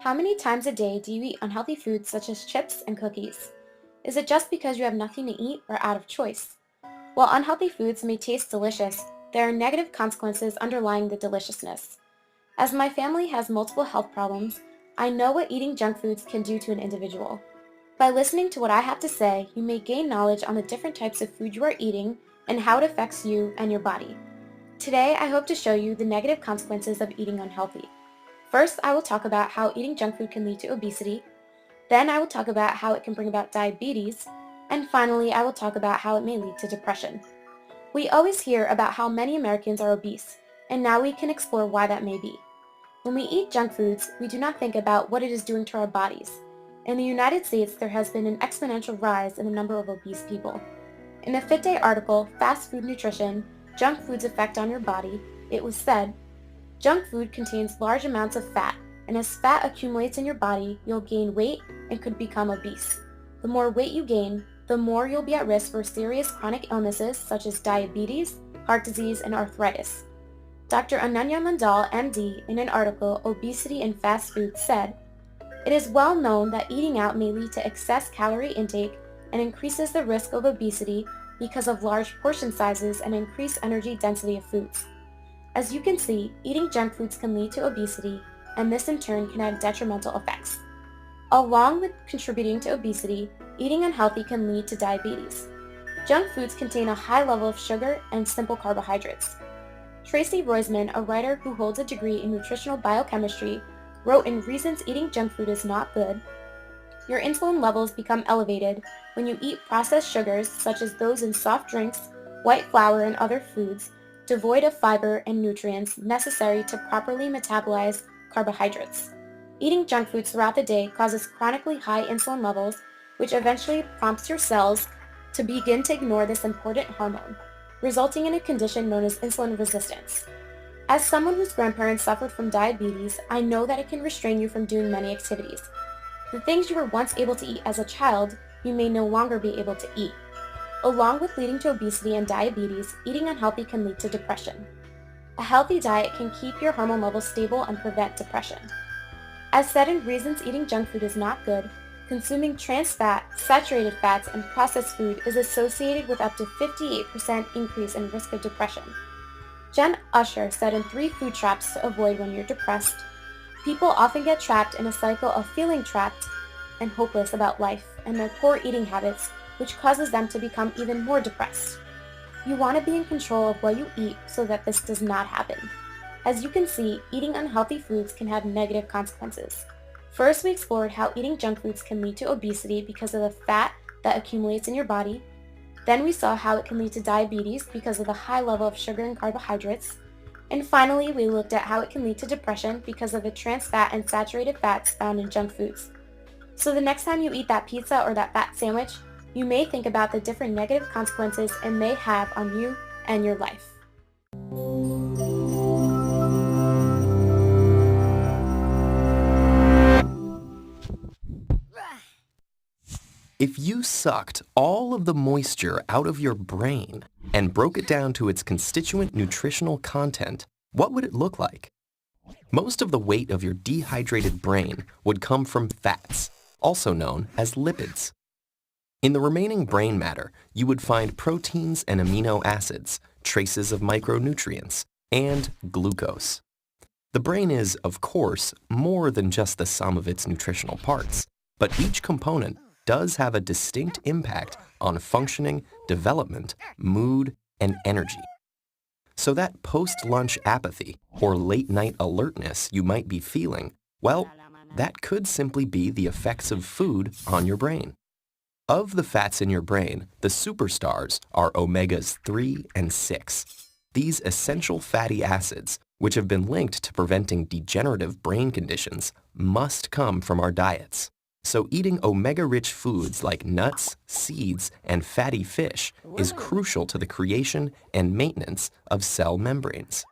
How many times a day do you eat unhealthy foods such as chips and cookies? Is it just because you have nothing to eat or out of choice? While unhealthy foods may taste delicious, there are negative consequences underlying the deliciousness. As my family has multiple health problems, I know what eating junk foods can do to an individual. By listening to what I have to say, you may gain knowledge on the different types of food you are eating and how it affects you and your body. Today, I hope to show you the negative consequences of eating unhealthy. First, I will talk about how eating junk food can lead to obesity. Then I will talk about how it can bring about diabetes. And finally, I will talk about how it may lead to depression. We always hear about how many Americans are obese, and now we can explore why that may be. When we eat junk foods, we do not think about what it is doing to our bodies. In the United States, there has been an exponential rise in the number of obese people. In the Fit Day article, Fast Food Nutrition, Junk Food's Effect on Your Body, it was said, junk food contains large amounts of fat, and as fat accumulates in your body, you'll gain weight and could become obese. The more weight you gain, the more you'll be at risk for serious chronic illnesses such as diabetes, heart disease, and arthritis. Dr. Ananya Mandal, MD, in an article, Obesity and Fast Food, said, "It is well known that eating out may lead to excess calorie intake and increases the risk of obesity because of large portion sizes and increased energy density of foods. As you can see, eating junk foods can lead to obesity, and this in turn can have detrimental effects. Along with contributing to obesity, eating unhealthy can lead to diabetes. Junk foods contain a high level of sugar and simple carbohydrates. Tracy Roisman, a writer who holds a degree in nutritional biochemistry, wrote in Reasons Eating Junk Food is Not Good, your insulin levels become elevated when you eat processed sugars such as those in soft drinks, white flour, and other foods, devoid of fiber and nutrients necessary to properly metabolize carbohydrates. Eating junk foods throughout the day causes chronically high insulin levels, which eventually prompts your cells to begin to ignore this important hormone, resulting in a condition known as insulin resistance. As someone whose grandparents suffered from diabetes, I know that it can restrain you from doing many activities. The things you were once able to eat as a child, you may no longer be able to eat. Along with leading to obesity and diabetes, eating unhealthy can lead to depression. A healthy diet can keep your hormone levels stable and prevent depression. As said in Reasons Eating Junk Food is Not Good, consuming trans fat, saturated fats, and processed food is associated with up to 58% increase in risk of depression. Jen Usher said in 3 food traps to avoid when you're depressed, people often get trapped in a cycle of feeling trapped and hopeless about life and their poor eating habits, which causes them to become even more depressed. You want to be in control of what you eat so that this does not happen. As you can see, eating unhealthy foods can have negative consequences. First, we explored how eating junk foods can lead to obesity because of the fat that accumulates in your body. Then we saw how it can lead to diabetes because of the high level of sugar and carbohydrates. And finally, we looked at how it can lead to depression because of the trans fat and saturated fats found in junk foods. So the next time you eat that pizza or that fat sandwich, you may think about the different negative consequences it may have on you and your life. If you sucked all of the moisture out of your brain and broke it down to its constituent nutritional content, what would it look like? Most of the weight of your dehydrated brain would come from fats, also known as lipids. In the remaining brain matter, you would find proteins and amino acids, traces of micronutrients, and glucose. The brain is, of course, more than just the sum of its nutritional parts, but each component does have a distinct impact on functioning, development, mood, and energy. So that post-lunch apathy or late-night alertness you might be feeling, well, that could simply be the effects of food on your brain. Of the fats in your brain, the superstars are omegas 3 and 6. These essential fatty acids, which have been linked to preventing degenerative brain conditions, must come from our diets. So eating omega-rich foods like nuts, seeds, and fatty fish is crucial to the creation and maintenance of cell membranes.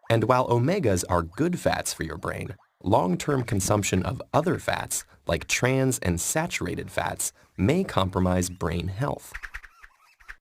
And while omegas are good fats for your brain, long-term consumption of other fats, like trans and saturated fats, may compromise brain health.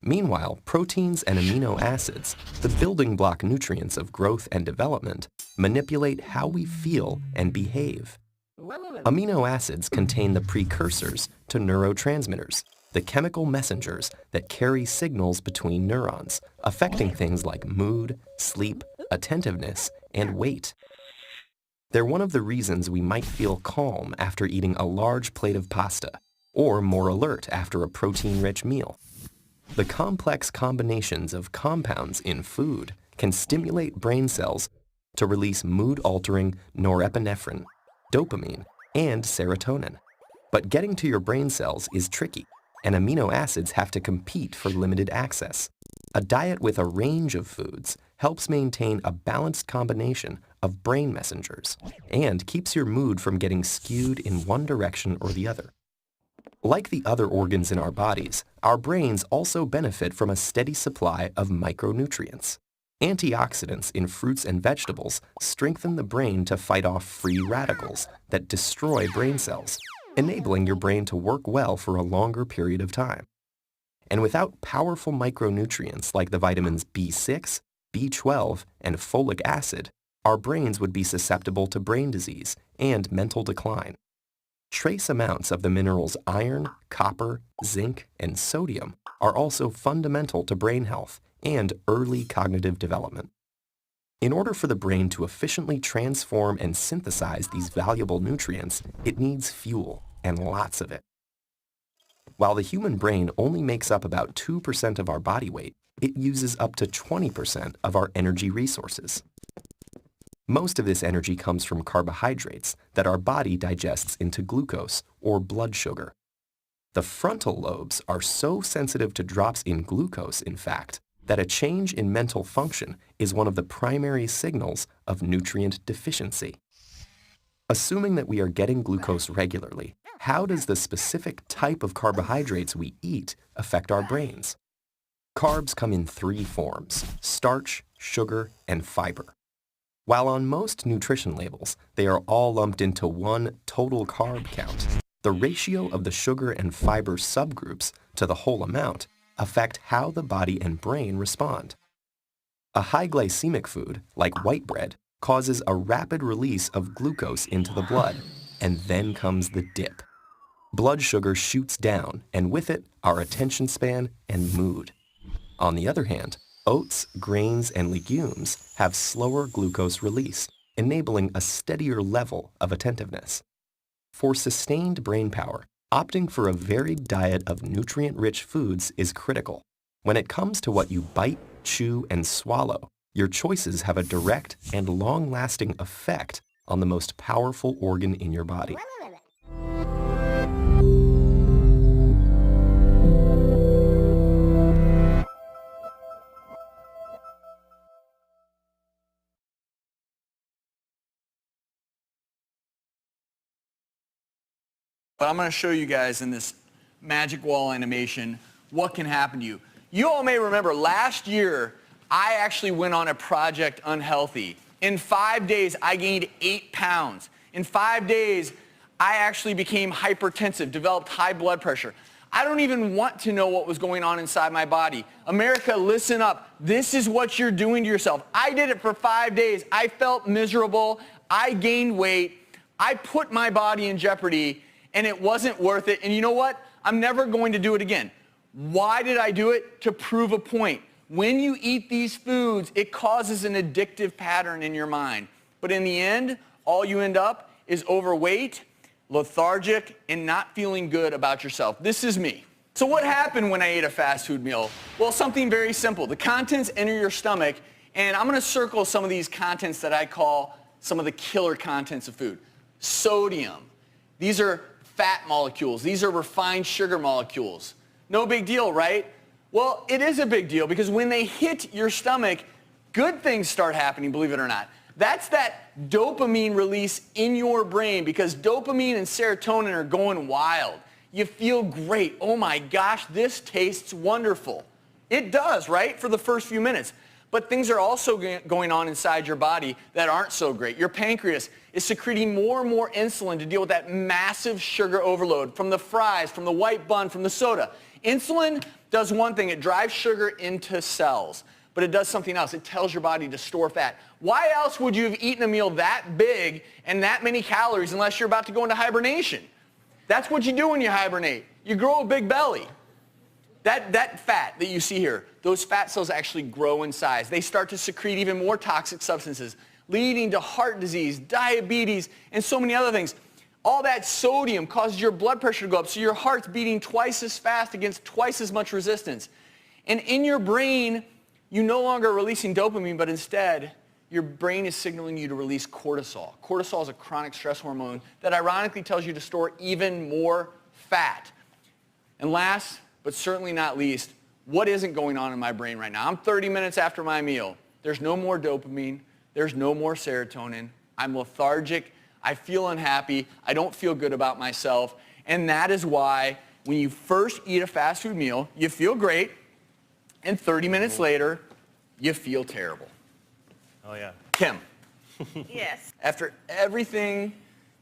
Meanwhile, proteins and amino acids, the building block nutrients of growth and development, manipulate how we feel and behave. Amino acids contain the precursors to neurotransmitters, the chemical messengers that carry signals between neurons, affecting things like mood, sleep, attentiveness, and weight. They're one of the reasons we might feel calm after eating a large plate of pasta, or more alert after a protein-rich meal. The complex combinations of compounds in food can stimulate brain cells to release mood-altering norepinephrine, dopamine, and serotonin. But getting to your brain cells is tricky, and amino acids have to compete for limited access. A diet with a range of foods helps maintain a balanced combination of brain messengers and keeps your mood from getting skewed in one direction or the other. Like the other organs in our bodies, our brains also benefit from a steady supply of micronutrients. Antioxidants in fruits and vegetables strengthen the brain to fight off free radicals that destroy brain cells, enabling your brain to work well for a longer period of time. And without powerful micronutrients like the vitamins B6, B12, and folic acid, our brains would be susceptible to brain disease and mental decline. Trace amounts of the minerals iron, copper, zinc, and sodium are also fundamental to brain health and early cognitive development. In order for the brain to efficiently transform and synthesize these valuable nutrients, it needs fuel, and lots of it. While the human brain only makes up about 2% of our body weight, it uses up to 20% of our energy resources. Most of this energy comes from carbohydrates that our body digests into glucose or blood sugar. The frontal lobes are so sensitive to drops in glucose, in fact, that a change in mental function is one of the primary signals of nutrient deficiency. Assuming that we are getting glucose regularly, how does the specific type of carbohydrates we eat affect our brains? Carbs come in three forms: starch, sugar, and fiber. While on most nutrition labels, they are all lumped into one total carb count, the ratio of the sugar and fiber subgroups to the whole amount affect how the body and brain respond. A high glycemic food, like white bread, causes a rapid release of glucose into the blood, and then comes the dip. Blood sugar shoots down, and with it, our attention span and mood. On the other hand, oats, grains, and legumes have slower glucose release, enabling a steadier level of attentiveness. For sustained brain power, opting for a varied diet of nutrient-rich foods is critical. When it comes to what you bite, chew, and swallow, your choices have a direct and long-lasting effect on the most powerful organ in your body. But I'm going to show you guys in this magic wall animation what can happen to you. You all may remember last year I actually went on a Project Unhealthy. In 5 days I gained 8 pounds. In 5 days I actually became hypertensive, developed high blood pressure. I don't even want to know what was going on inside my body. America, listen up. This is what you're doing to yourself. I did it for 5 days. I felt miserable. I gained weight. I put my body in jeopardy. And it wasn't worth it. And you know what? I'm never going to do it again. Why did I do it? To prove a point. When you eat these foods, it causes an addictive pattern in your mind. But in the end, all you end up is overweight, lethargic, and not feeling good about yourself. This is me. So what happened when I ate a fast food meal? Well, something very simple. The contents enter your stomach, and I'm going to circle some of these contents that I call some of the killer contents of food. Sodium. These are fat molecules. These are refined sugar molecules. No big deal, right? Well, it is a big deal because when they hit your stomach, good things start happening, believe it or not. That's that dopamine release in your brain because dopamine and serotonin are going wild. You feel great. Oh my gosh, this tastes wonderful. It does, right? For the first few minutes. But things are also going on inside your body that aren't so great. Your pancreas is secreting more and more insulin to deal with that massive sugar overload from the fries, from the white bun, from the soda. Insulin does one thing. It drives sugar into cells. but it does something else. It tells your body to store fat. Why else would you have eaten a meal that big and that many calories unless you're about to go into hibernation? That's what you do when you hibernate. You grow a big belly. That fat that you see here, those fat cells actually grow in size. They start to secrete even more toxic substances, leading to heart disease, diabetes, and so many other things. All that sodium causes your blood pressure to go up, so your heart's beating twice as fast against twice as much resistance. And in your brain, you no longer are releasing dopamine, but instead, your brain is signaling you to release cortisol. Cortisol is a chronic stress hormone that ironically tells you to store even more fat. And last, but certainly not least, what isn't going on in my brain right now? I'm 30 minutes after my meal. There's no more dopamine. There's no more serotonin. I'm lethargic. I feel unhappy. I don't feel good about myself. And that is why when you first eat a fast food meal, you feel great. And 30 minutes later, you feel terrible. Oh, yeah. Kim. Yes. After everything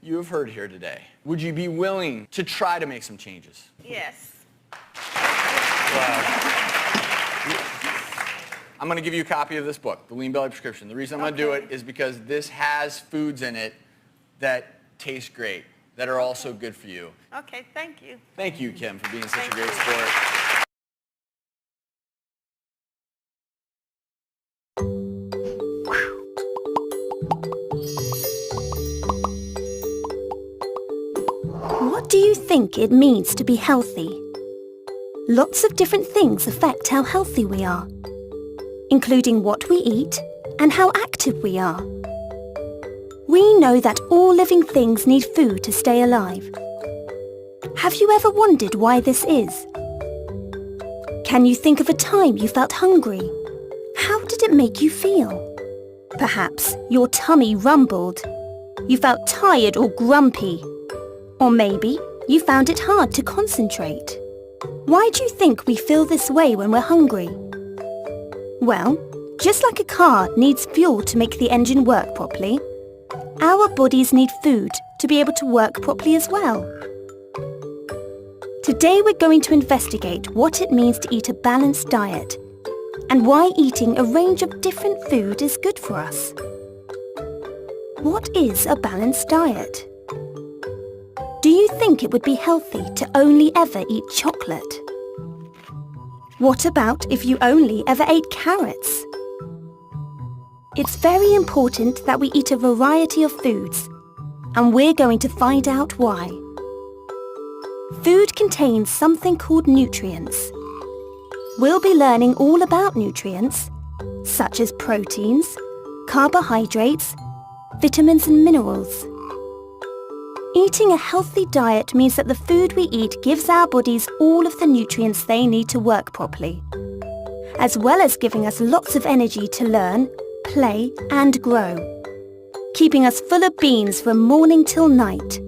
you have heard here today, would you be willing to try to make some changes? Yes. Wow. I'm going to give you a copy of this book, The Lean Belly Prescription. The reason I'm going to do it is because this has foods in it that taste great, that are also good for you. Okay, thank you. Thank you, Kim, for being such a Thank great you. sport. What do you think it means to be healthy? Lots of different things affect how healthy we are, including what we eat and how active we are. We know that all living things need food to stay alive. Have you ever wondered why this is? Can you think of a time you felt hungry? How did it make you feel? Perhaps your tummy rumbled. You felt tired or grumpy. Or maybe you found it hard to concentrate. Why do you think we feel this way when we're hungry? Well, just like a car needs fuel to make the engine work properly, our bodies need food to be able to work properly as well. Today we're going to investigate what it means to eat a balanced diet and why eating a range of different food is good for us. What is a balanced diet? Do you think it would be healthy to only ever eat chocolate? What about if you only ever ate carrots? It's very important that we eat a variety of foods, and we're going to find out why. Food contains something called nutrients. We'll be learning all about nutrients, such as proteins, carbohydrates, vitamins and minerals. Eating a healthy diet means that the food we eat gives our bodies all of the nutrients they need to work properly, as well as giving us lots of energy to learn, play and grow, keeping us full of beans from morning till night.